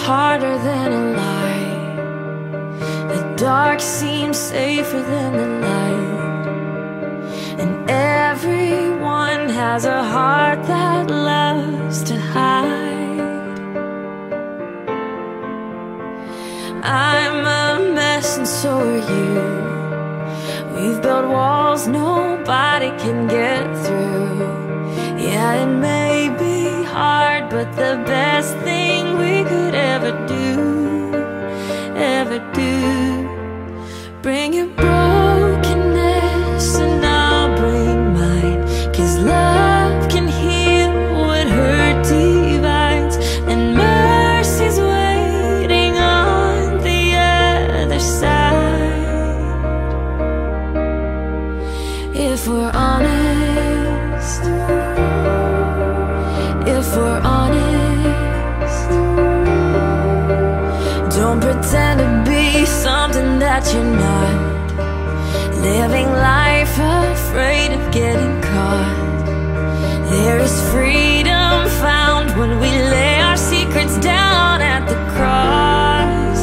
harder than a lie. The dark seems safer than the light, and everyone has a heart that loves to hide. I'm a mess and so are you. We've built walls nobody can get through. Yeah, it may be hard, but the best thing we could ever do, ever do. Bring your brokenness and I'll bring mine, 'cause love can heal what hurt divides, and mercy's waiting on the other side. If we're honest, if we're honest, don't pretend to be something that you're not. Living life afraid of getting caught. There is freedom found when we lay our secrets down at the cross,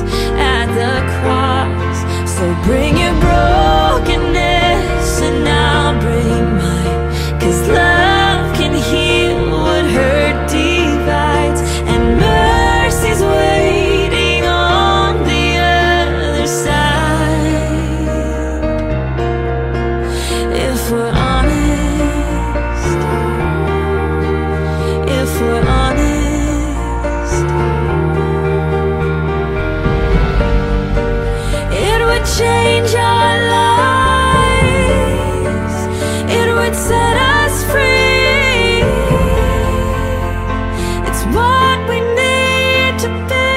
at the cross. So bring your brokenness and I'll bring mine, 'cause love can heal what hurt divides, and mercy's waiting on the other side. If we're honest, if we're honest, it would change our lives, it would set us free. It's what we need to be.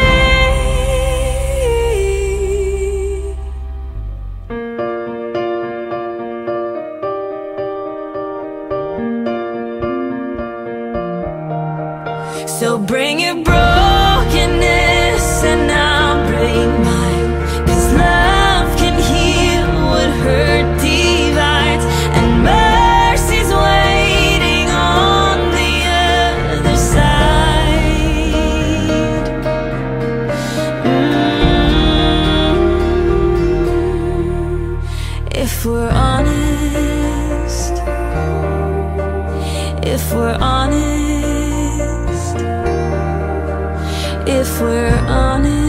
So bring your brokenness and I'll bring mine, 'cause love can heal what hurt divides, and mercy's waiting on the other side. If we're honest, if we're honest, if we're honest.